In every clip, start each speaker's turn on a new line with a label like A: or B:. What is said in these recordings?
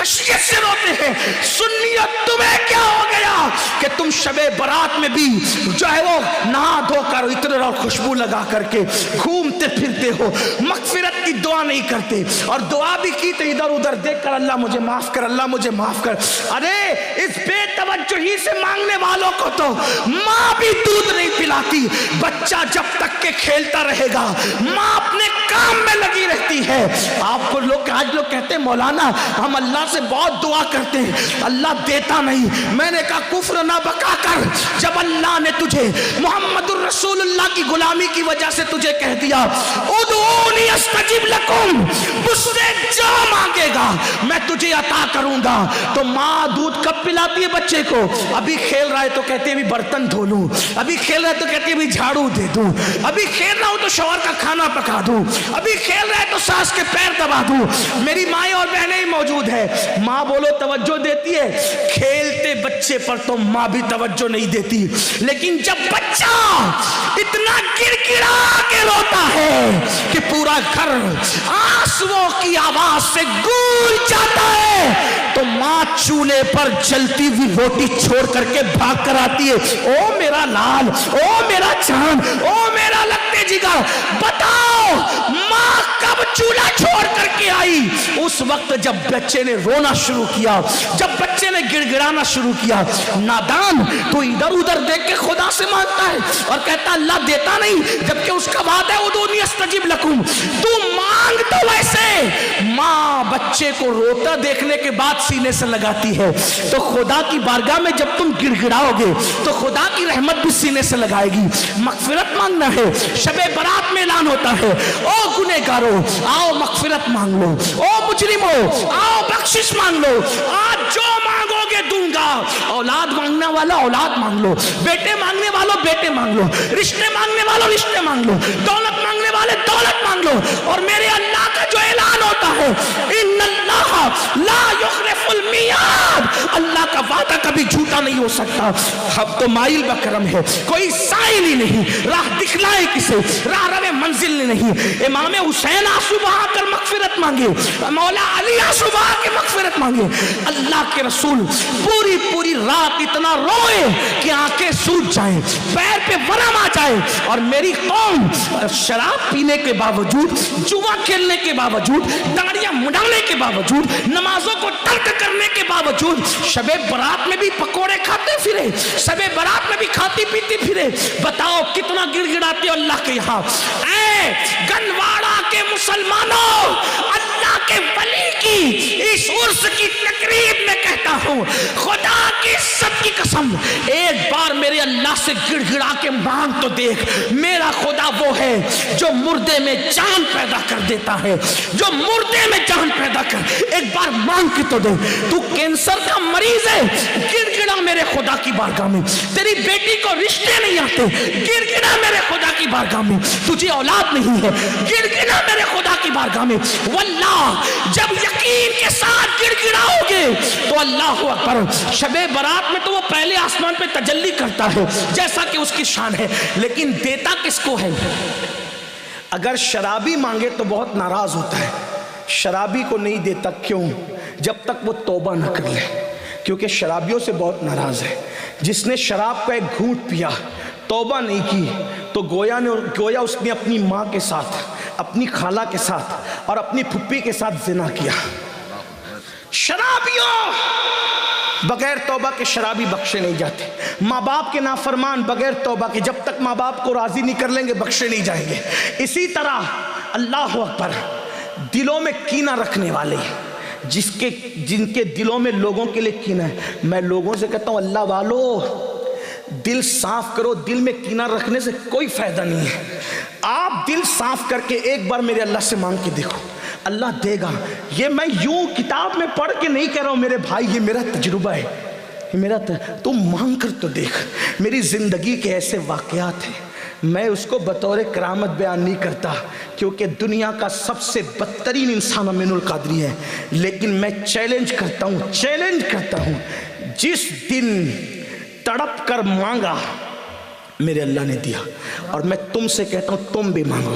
A: خشیت سے روتے ہیں. سنیت تمہیں کیا ہو گیا کہ تم شب برات میں بھی جو ہے وہ نہا دھو کر عطر اور خوشبو لگا کر کے گھومتے پھرتے ہو, مغفرت کی دعا نہیں کرتے, اور دعا بھی کی تو ادھر ادھر دیکھ کر اللہ مجھے معاف کر, اللہ مجھے معاف کر. ارے اس بے توجہی سے مانگنے والوں کو تو ماں بھی دودھ نہیں پلاتی. بچہ جب تک کہ کھیلتا رہے گا ماں اپنے کام میں لگی رہتی ہے. آپ کو لوگ آج لوگ کہتے ہیں مولانا ہم اللہ سے بہت دعا کرتے ہیں, اللہ دیتا نہیں. میں نے کہا کفر نہ بکا کر, جب اللہ نے تجھے محمد الرسول اللہ کی غلامی کی وجہ سے تجھے کہہ دیا ادعونی استجب لکم, مجھ سے جو مانگے گا میں تجھے عطا کروں گا, تو ماں دودھ کب پلاتی ہے بچے کو؟ ابھی کھیل رہا ہے تو کہتے ہیں بھی برتن دھو لوں, ابھی کھیل رہا ہے تو کہتے ہیں بھی جھاڑو دے دوں, ابھی کھیل رہا ہوں تو شوہر کا کھانا پکا دوں, ابھی کھیل رہا ہے تو ساس کے پیر دبا دوں. میری مائیں اور بہنیں ہی موجود ہیں, ماں بولو توجہ دیتی ہے, کھیلتے بچے پر تو ماں بھی توجہ نہیں دیتی. لیکن جب بچہ اتنا گر گڑا کے روتا ہے کہ پورا گھر آنسوؤں کی آواز سے گونج جاتا ہے, تو ماں چولہے پر جلتی ہوئی روٹی چھوڑ کر کے بھاگ کر آتی ہے, او میرا لال, او میرا چاند, او میرا لگتے جگر, بتاؤ ماں کب چولہا چھوڑ کر کے آئی؟ اس وقت جب بچے نے رونا شروع کیا, جب بچے نے گڑ گڑانا شروع کیا. نادان تو ادھر ادھر دیکھ کے خدا سے مانگتا ہے اور کہتا اللہ دیتا نہیں, جبکہ اس کا وعدہ ہے ادعونی استجب لکم. تو مانگ تو ویسے. ماں بچے کو روتا دیکھنے کے بعد سینے سے لگاتی ہے, تو خدا کی بارگاہ میں جب تم گڑ گڑاؤ گے تو خدا کی رحمت بھی سینے سے لگائے گی. مغفرت مانگنا ہے, شب برات میں اعلان ہوتا ہے او گنہگارو آؤ مغفرت مانگ لو, او مجرمو آؤ بخشش مانگ لو, آج جو مانگو گے دوں گا. اولاد مانگنا والا اولاد مانگ لو, بیٹے مانگنے والوں بیٹے مانگ لو, رشتے مانگنے والوں رشتے مانگ لو, دولت مانگنے والے دولت مانگ لو. اور میرے اللہ کا جو اعلان ہوتا ہے ان اللہ لا یخلف المیعاد, اللہ کا وعدہ کبھی جھوٹا نہیں ہو سکتا. اب تو مائل بکرم ہے, کوئی سائل ہی نہیں, راہ دکھلائے کسے, راہ رو منزل نہیں. امام حسین آنسو بہا کر مغفرت مانگے, مولا علی آنسو بہا کے مغفرت مانگے. اللہ کے رسول پوری پوری رات اتنا روئے کہ آنکھیں سوج جائیں, پیر پہ ورم آ جائے. اور میری قوم شراب پینے کے باوجود, جوا کھیلنے کے باوجود, داڑیاں مڈانے کے باوجود, نمازوں کو ترک کرنے کے باوجود شب برات میں بھی پکوڑے کھاتے پھرے, شب برات میں بھی کھاتی پیتی پھرے. بتاؤ کتنا گڑ گڑاتے ہو اللہ کے یہاں. اے گنواڑا کے مسلمانوں, اللہ کے ولی کی اس عرس کی تقریب میں کہتا ہوں خدا کی عزت کی قسم, ایک بار میرے اللہ سے گڑ گڑا کے مانگ تو دیکھ. میرا خدا وہ ہے جو مردے میں جان پیدا کر دیتا ہے, جو مردے میں جان پیدا کر. ایک بار مانگ کے تو دے. تو کینسر کا مریض ہے, گڑ گڑا میرے خدا کی بارگاہ میں. تیری بیٹی کو رشتے نہیں آتے, گڑ گڑا میرے خدا کی بارگاہ میں. تجھے اولاد نہیں ہے, گڑ گڑا میرے خدا کی بارگاہ میں. واللہ جب یقین کے ساتھ گڑ گڑاؤ گے تو اللہ اکبر, شب برات میں تو وہ پہلے آسمان پہ تجلی کرتا ہے جیسا کہ اس کی شان ہے, لیکن دیتا کس کو ہے؟ اگر شرابی مانگے تو بہت ناراض ہوتا ہے, شرابی کو نہیں دیتا. کیوں؟ جب تک وہ توبہ نہ کر لے, کیونکہ شرابیوں سے بہت ناراض ہے. جس نے شراب کا ایک گھونٹ پیا, توبہ نہیں کی, تو گویا اس نے اپنی ماں کے ساتھ, اپنی خالہ کے ساتھ اور اپنی پھپھی کے ساتھ زنا کیا. شرابیوں بغیر توبہ کے شرابی بخشے نہیں جاتے. ماں باپ کے نافرمان بغیر توبہ کے جب تک ماں باپ کو راضی نہیں کر لیں گے بخشے نہیں جائیں گے. اسی طرح اللہ اکبر, دلوں میں کینہ رکھنے والے, جن کے دلوں میں لوگوں کے لیے کینہ ہے, میں لوگوں سے کہتا ہوں اللہ والو دل صاف کرو. دل میں کینہ رکھنے سے کوئی فائدہ نہیں ہے. آپ دل صاف کر کے ایک بار میرے اللہ سے مانگ کے دیکھو, اللہ دے گا. یہ میں یوں کتاب میں پڑھ کے نہیں کہہ رہا ہوں میرے بھائی, یہ میرا تجربہ ہے, تم مانگ کر تو دیکھ. میری زندگی کے ایسے واقعات ہیں, میں اس کو بطور کرامت بیان نہیں کرتا کیونکہ دنیا کا سب سے بدترین انسان امین القادری ہے, لیکن میں چیلنج کرتا ہوں جس دن تڑپ کر مانگا میرے اللہ نے دیا. اور میں تم سے کہتا ہوں تم بھی مانگو,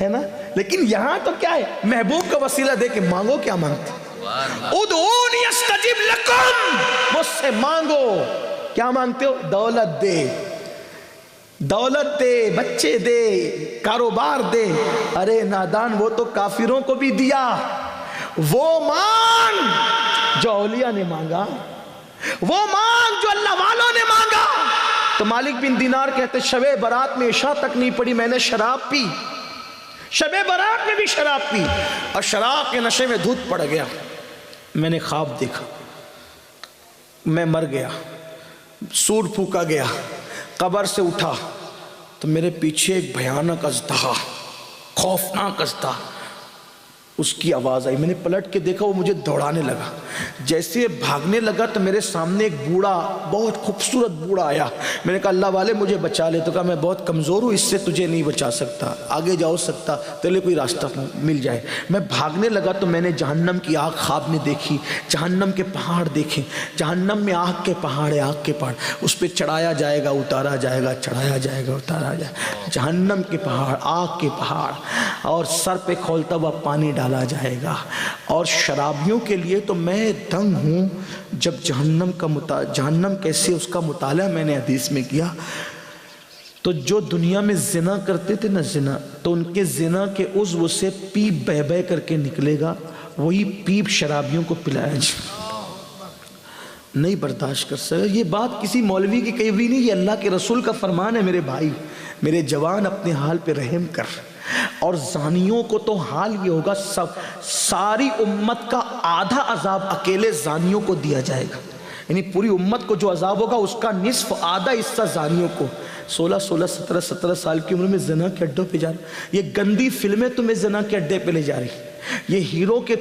A: ہے نا. لیکن یہاں تو کیا ہے, محبوب کا وسیلہ دے کے مانگو. کیا مانگتے؟ ادعونی استجب لکم, مجھ سے مانگو. کیا مانگتے ہو؟ دولت دے, دولت دے, بچے دے, کاروبار دے. ارے نادان, وہ تو کافروں کو بھی دیا. وہ مانگ جو اولیاء نے مانگا, وہ مانگ جو اللہ والوں نے مانگا. تو مالک بن دینار کہتے شب برات میں عشاء تک نہیں پڑی, میں نے شراب پی. شب برات میں بھی شراب پی, اور شراب کے نشے میں دودھ پڑ گیا. میں نے خواب دیکھا, میں مر گیا, سور پھونکا گیا, قبر سے اٹھا تو میرے پیچھے ایک بھیانک اژدہا, خوفناک اژدہا, اس کی آواز آئی. میں نے پلٹ کے دیکھا, وہ مجھے دوڑانے لگا. جیسے بھاگنے لگا تو میرے سامنے ایک بوڑھا, بہت خوبصورت بوڑھا آیا. میں نے کہا اللہ والے مجھے بچا لے. تو کہا میں بہت کمزور ہوں, اس سے تجھے نہیں بچا سکتا, آگے جاؤ سکتا تیرے کوئی راستہ مل جائے. میں بھاگنے لگا تو میں نے جہنم کی آگ خواب میں دیکھی, جہنم کے پہاڑ دیکھے. جہنم میں آگ کے پہاڑ ہے, آگ کے پہاڑ, اس پہ چڑھایا جائے گا, اتارا جائے گا, چڑھایا جائے گا, اتارا جائے گا. جہنم کے پہاڑ, آگ کے پہاڑ, اور سر پہ کھولتا ہوا پانی ڈالا جائے گا. اور شرابیوں کے لیے تو میں دنگ ہوں. جب جہنم کیسے, اس کا مطالعہ میں نے حدیث میں کیا, تو جو دنیا میں زنا کرتے تھے نا, زنا, تو ان کے زنا کے عضو سے پیپ بہ بہ کر کے نکلے گا, وہی پیپ شرابیوں کو پلایا جائے. نہیں برداشت کر سکے. یہ بات کسی مولوی کی کہی ہوئی نہیں, یہ اللہ کے رسول کا فرمان ہے. میرے بھائی, میرے جوان, اپنے حال پہ رحم کر. اور زانیوں کو تو حال یہ ہوگا, ساری امت کا آدھا عذاب اکیلے زانیوں کو دیا جائے گا. یعنی پوری امت کو جو عذاب ہوگا اس کا نصف, آدھا حصہ زانیوں کو. 16 سال کی عمر میں زنا کے اڈوں پہ جا رہی, یہ گندی فلمیں تمہیں زنا کے اڈے پہ لے جا رہی, یہ ہیرو کے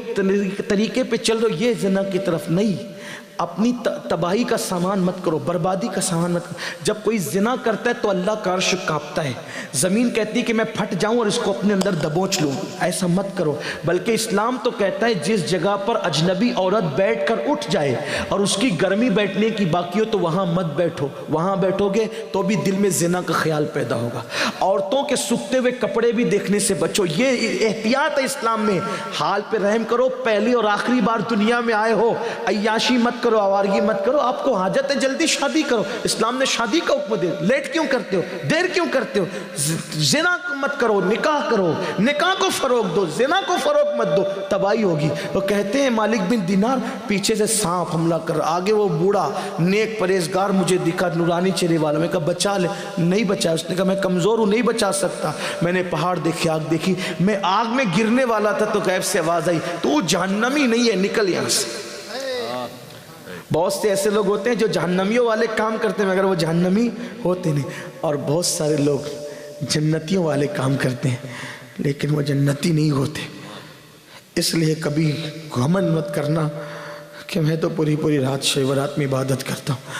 A: طریقے پہ چل رہے, یہ زنا کی طرف نہیں. اپنی تباہی کا سامان مت کرو, بربادی کا سامان مت کرو. جب کوئی زنا کرتا ہے تو اللہ کا عرش کانپتا ہے, زمین کہتی ہے کہ میں پھٹ جاؤں اور اس کو اپنے اندر دبوچ لوں. ایسا مت کرو. بلکہ اسلام تو کہتا ہے جس جگہ پر اجنبی عورت بیٹھ کر اٹھ جائے اور اس کی گرمی بیٹھنے کی باقی ہو تو وہاں مت بیٹھو. وہاں بیٹھو گے تو بھی دل میں زنا کا خیال پیدا ہوگا. عورتوں کے سوکھتے ہوئے کپڑے بھی دیکھنے سے بچو, یہ احتیاط ہے اسلام میں. حال پہ رحم کرو. پہلی اور آخری بار دنیا میں آئے ہو, عیاشی مت کرو, آوارگی مت کرو. آپ کو حاجت ہے جلدی شادی کرو, اسلام نے شادی کا حکم دیا. لیٹ کیوں کرتے ہو, دیر کیوں کرتے ہو؟ زنا مت کرو, نکاح کرو, نکاح کو فروغ دو, زنا کو فروغ مت دو, تباہی ہوگی. وہ کہتے ہیں مالک بن دینار, پیچھے سے سانپ حملہ کر, آگے وہ بوڑھا نیک پرہیزگار مجھے دکھا, نورانی چہرے والا. میں کہا بچا لے, نہیں بچا. اس نے کہا میں کمزور ہوں, نہیں بچا سکتا. میں نے پہاڑ دیکھے, آگ دیکھی, میں آگ میں گرنے والا تھا تو غیب سے آواز آئی, تو جہنمی نہیں ہے, نکل یہاں سے. بہت سے ایسے لوگ ہوتے ہیں جو جہنمیوں والے کام کرتے ہیں مگر وہ جہنمی ہوتے نہیں, اور بہت سارے لوگ جنتیوں والے کام کرتے ہیں لیکن وہ جنتی نہیں ہوتے. اس لیے کبھی گھمنڈ مت کرنا کہ میں تو پوری رات شب برات میں عبادت کرتا ہوں,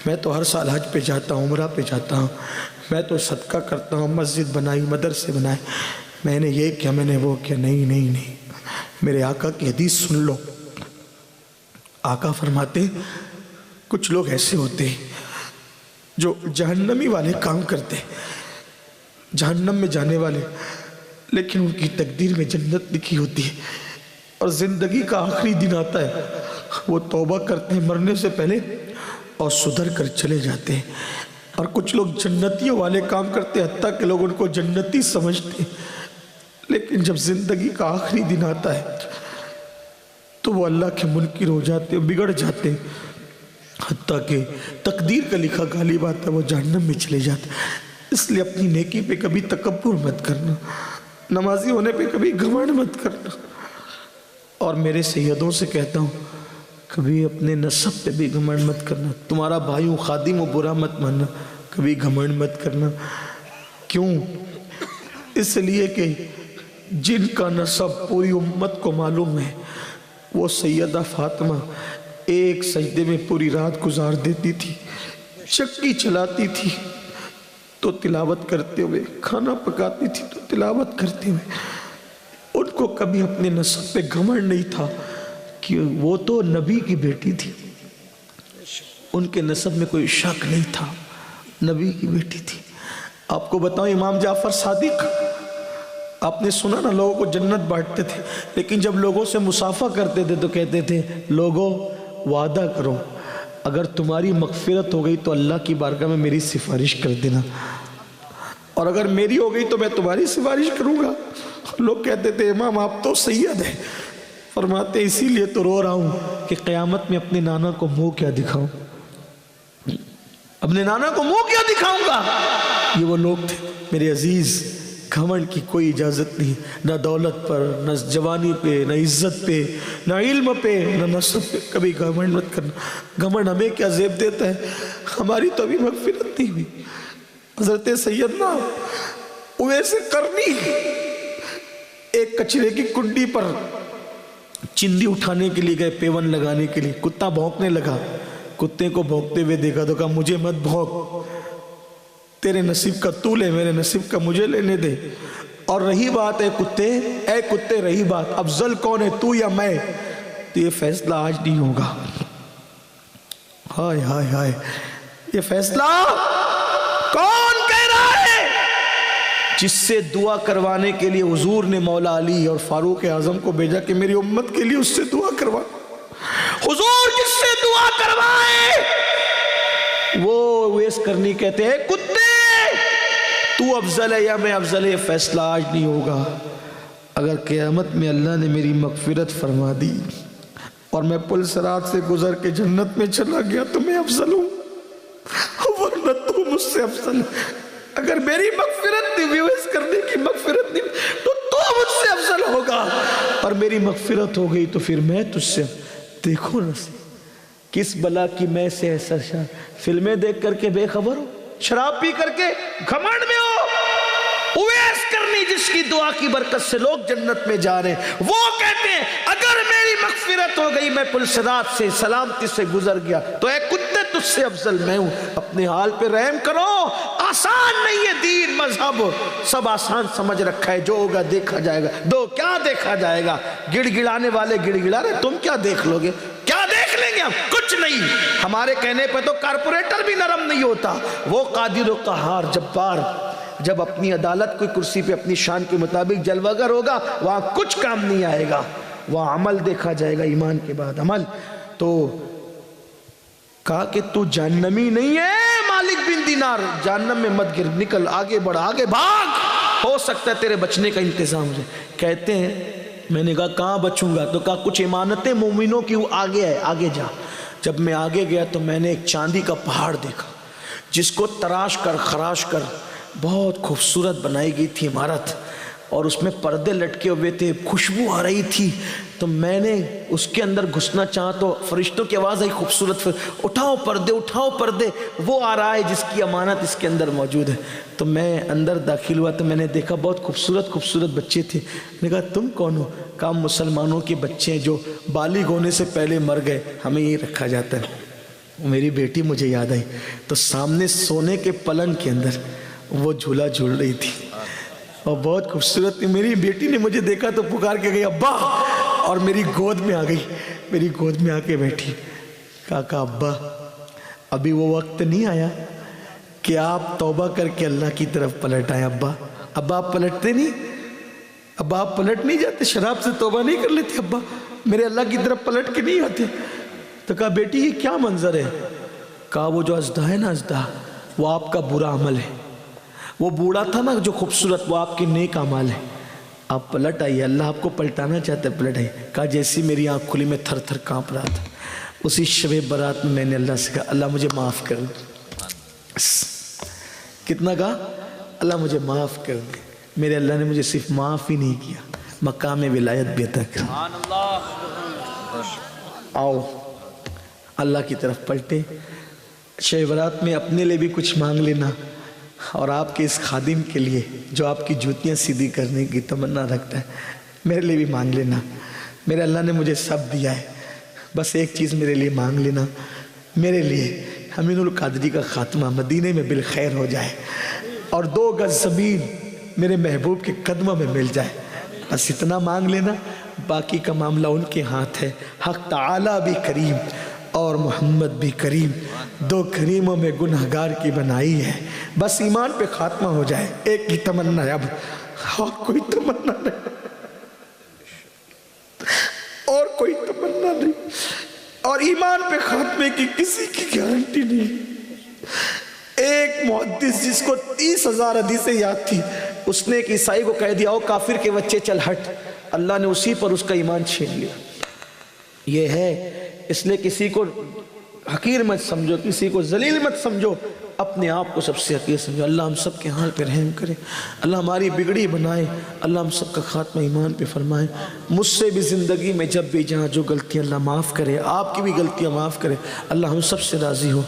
A: میں تو ہر سال حج پہ جاتا ہوں, عمرہ پہ جاتا ہوں, میں تو صدقہ کرتا ہوں, مسجد بنائی, مدرسے بنائے, میں نے یہ کیا, میں نے وہ کیا. نہیں. میرے آقا کی حدیث سن لو. آقا فرماتے کچھ لوگ ایسے ہوتے ہیں جو جہنمی والے کام کرتے, جہنم میں جانے والے, لیکن ان کی تقدیر میں جنت لکھی ہوتی ہے. اور زندگی کا آخری دن آتا ہے, وہ توبہ کرتے ہیں مرنے سے پہلے اور سدھر کر چلے جاتے ہیں. اور کچھ لوگ جنتیوں والے کام کرتے ہیں, حتیٰ کہ لوگ ان کو جنتی سمجھتے ہیں, لیکن جب زندگی کا آخری دن آتا ہے تو وہ اللہ کے منکر ہو جاتے ہیں, بگڑ جاتے ہیں, حتیٰ کہ تقدیر کا لکھا غالب آتا ہے, وہ جہنم میں چلے جاتے ہیں. اس لیے اپنی نیکی پہ کبھی تکبر مت کرنا, نمازی ہونے پہ کبھی گھمنڈ مت کرنا. اور میرے سیدوں سے کہتا ہوں کبھی اپنے نسب پہ بھی گھمنڈ مت کرنا. تمہارا بھائی ہوں, خادم ہوں, برا مت ماننا, کبھی گھمنڈ مت کرنا. کیوں؟ اس لیے کہ جن کا نسب پوری امت کو معلوم ہے, وہ سیدہ فاطمہ ایک سجدے میں پوری رات گزار دیتی تھی, چکی چلاتی تھی تو تلاوت کرتے ہوئے, کھانا پکاتی تھی تو تلاوت کرتے ہوئے. ان کو کبھی اپنے نسب پہ گھمنڈ نہیں تھا کہ وہ تو نبی کی بیٹی تھی, ان کے نسب میں کوئی شک نہیں تھا, نبی کی بیٹی تھی. آپ کو بتاؤں امام جعفر صادق آپ نے سنا نا لوگوں کو جنت بانٹتے تھے، لیکن جب لوگوں سے مصافحہ کرتے تھے تو کہتے تھے لوگوں وعدہ کرو اگر تمہاری مغفرت ہو گئی تو اللہ کی بارگاہ میں میری سفارش کر دینا، اور اگر میری ہو گئی تو میں تمہاری سفارش کروں گا۔ لوگ کہتے تھے امام آپ تو سید ہیں، فرماتے اسی لیے تو رو رہا ہوں کہ قیامت میں اپنے نانا کو منہ کیا دکھاؤں، اپنے نانا کو منہ کیا دکھاؤں گا۔ یہ وہ لوگ تھے میرے عزیز، گھمنڈ کی کوئی اجازت نہیں، نہ دولت پر، نہ جوانی پہ، نہ عزت پہ، نہ علم پہ، نہ نسب پہ، کبھی گھمنڈ مت کرنا۔ گھمنڈ ہمیں کیا زیب دیتا ہے، ہماری تو ابھی مغفرت نہیں ہوئی۔ حضرت سیدنا اویس قرنی ایک کچرے کی کنڈی پر چندی اٹھانے کے لیے گئے، پیون لگانے کے لیے، کتا بھونکنے لگا، کتے کو بھونکتے ہوئے دیکھا تو کہا مجھے مت بھونک، تیرے نصیب کا تو لے، میرے نصیب کا مجھے لینے دے۔ اور رہی بات اے کتے رہی بات افضل کون ہے، تو یا میں، تو یہ فیصلہ آج نہیں ہوگا۔ ہائے ہائے ہائے، یہ فیصلہ کون کہہ رہا ہے؟ جس سے دعا کروانے کے لیے حضور نے مولا علی اور فاروق اعظم کو بھیجا کہ میری امت کے لیے اس سے دعا کروا۔ حضور جس سے دعا کروائے وہ اویس قرنی کہتے ہیں کتے تو افضل ہے یا میں افضل ہے، یہ فیصلہ آج نہیں ہوگا۔ اگر قیامت میں اللہ نے میری مغفرت فرما دی اور میں پل صراط سے گزر کے جنت میں چلا گیا تو میں افضل ہوں، ورنہ تو مجھ سے افضل ہے۔ اگر میری مغفرت نہیں اویس قرنی کی مغفرت نہیں تو مجھ سے افضل ہوگا، اور میری مغفرت ہو گئی تو پھر میں تجھ سے۔ دیکھو نا کس بلا کی میں سے ایسا فلمیں دیکھ کر کے بے خبر ہو، شراب پی کر کے گھمنڈ میں ہو۔ اویس قرنی جس کی دعا کی برکت سے لوگ جنت میں جا رہے ہیں، وہ کہتے ہیں اگر میری مغفرت ہو گئی میں پل صراط سے سلامتی سے گزر گیا تو اے کتے تجھ سے افضل میں ہوں۔ اپنے حال پہ رحم کرو، آسان نہیں ہے دین مذہب، سب آسان سمجھ رکھا ہے، جو ہوگا دیکھا جائے گا۔ دو کیا دیکھا جائے گا، گڑ گڑانے والے گڑ گڑا رہے، تم کیا دیکھ لو گے، کیا دیکھ لیں گے ہم، کچھ نہیں۔ ہمارے کہنے پہ تو کارپوریٹر بھی نرم نہیں ہوتا، وہ قادر و قہار جبار جب اپنی عدالت کوئی کرسی پہ اپنی شان کے مطابق جلوہ گر ہوگا وہاں کچھ کام نہیں آئے گا، وہاں عمل دیکھا جائے گا، ایمان کے بعد عمل۔ تو کہا کہ تو جہنمی نہیں ہے مالک بن دینار، جہنم میں مت گر، نکل، آگے بڑھ، آگے بھاگ، ہو سکتا ہے تیرے بچنے کا انتظام ہے۔ کہتے ہیں میں نے کہا کہاں بچوں گا، تو کہا کچھ امانتیں مومنوں کی آگے ہے، آگے جا۔ جب میں آگے گیا تو میں نے ایک چاندی کا پہاڑ دیکھا جس کو تراش کر خراش کر بہت خوبصورت بنائی گئی تھی عمارت، اور اس میں پردے لٹکے ہوئے تھے، خوشبو آ رہی تھی۔ تو میں نے اس کے اندر گھسنا چاہا تو فرشتوں کی آواز آئی خوبصورت، اٹھاؤ پردے، اٹھاؤ پردے، وہ آ رہا ہے جس کی امانت اس کے اندر موجود ہے۔ تو میں اندر داخل ہوا تو میں نے دیکھا بہت خوبصورت خوبصورت بچے تھے۔ میں نے کہا تم کون ہو؟ کہا مسلمانوں کے بچے ہیں جو بالغ ہونے سے پہلے مر گئے، ہمیں یہ رکھا جاتا ہے۔ میری بیٹی مجھے یاد آئی، تو سامنے سونے کے پلنگ کے اندر وہ جھولا جھول رہی تھی اور بہت خوبصورت تھی۔ میری بیٹی نے مجھے دیکھا تو پکار کے گئی ابا، اور میری گود میں آ گئی، میری گود میں آ کے بیٹھی۔ کہا ابا ابھی وہ وقت نہیں آیا کہ آپ توبہ کر کے اللہ کی طرف پلٹ آئے۔ ابا آپ پلٹتے نہیں؟ ابا آپ پلٹ نہیں جاتے؟ شراب سے توبہ نہیں کر لیتے ابا؟ میرے اللہ کی طرف پلٹ کے نہیں آتے؟ تو کہا بیٹی یہ کیا منظر ہے؟ کہا وہ جو ازدہ ہے نا، ازدہ وہ آپ کا برا عمل ہے، وہ بوڑھا تھا نا جو خوبصورت، وہ آپ کے نیک اعمال ہے، آپ پلٹ آئیے، اللہ آپ کو پلٹانا چاہتا ہے، پلٹ آئیے۔ کہا جیسی میری آنکھ کھلی میں تھر تھر کانپ رہا تھا، اسی شب برات میں نے اللہ سے کہا اللہ مجھے معاف کر دے۔ کتنا کہا؟ اللہ مجھے معاف کر دے۔ میرے اللہ نے مجھے صرف معاف ہی نہیں کیا، مقام ولایت بھی عطا کر۔ آؤ اللہ کی طرف پلٹے، شب برات میں اپنے لیے بھی کچھ مانگ لینا، اور آپ کے اس خادم کے لیے جو آپ کی جوتیاں سیدھی کرنے کی تمنا رکھتا ہے، میرے لیے بھی مانگ لینا۔ میرے اللہ نے مجھے سب دیا ہے، بس ایک چیز میرے لیے مانگ لینا، میرے لیے امین القادری کا خاتمہ مدینے میں بالخیر ہو جائے، اور 2 گز زمین میرے محبوب کے قدموں میں مل جائے، بس اتنا مانگ لینا، باقی کا معاملہ ان کے ہاتھ ہے۔ حق تعالیٰ بھی کریم اور محمد بھی کریم، 2 کریموں میں گنہگار کی بنائی ہے، بس ایمان پہ خاتمہ ہو جائے۔ ایک ہی تمنا ہے اب، اور کوئی تمنا نہیں، اور کوئی تمنا نہیں، اور ایمان پہ خاتمے کی کسی کی گارنٹی نہیں۔ ایک محدث جس کو 30,000 حدیثیں یاد تھی، اس نے ایک عیسائی کو کہہ دیا، او کافر کے بچے چل ہٹ، اللہ نے اسی پر اس کا ایمان چھین لیا۔ یہ ہے، اس لیے کسی کو حقیر مت سمجھو، کسی کو ذلیل مت سمجھو، اپنے آپ کو سب سے حقیر سمجھو۔ اللہ ہم سب کے حال پہ رحم کرے، اللہ ہماری بگڑی بنائے، اللہ ہم سب کا خاتمہ ایمان پہ فرمائے۔ مجھ سے بھی زندگی میں جب بھی جہاں جو غلطیاں، اللہ معاف کرے، آپ کی بھی غلطیاں معاف کرے، اللہ ہم سب سے راضی ہو۔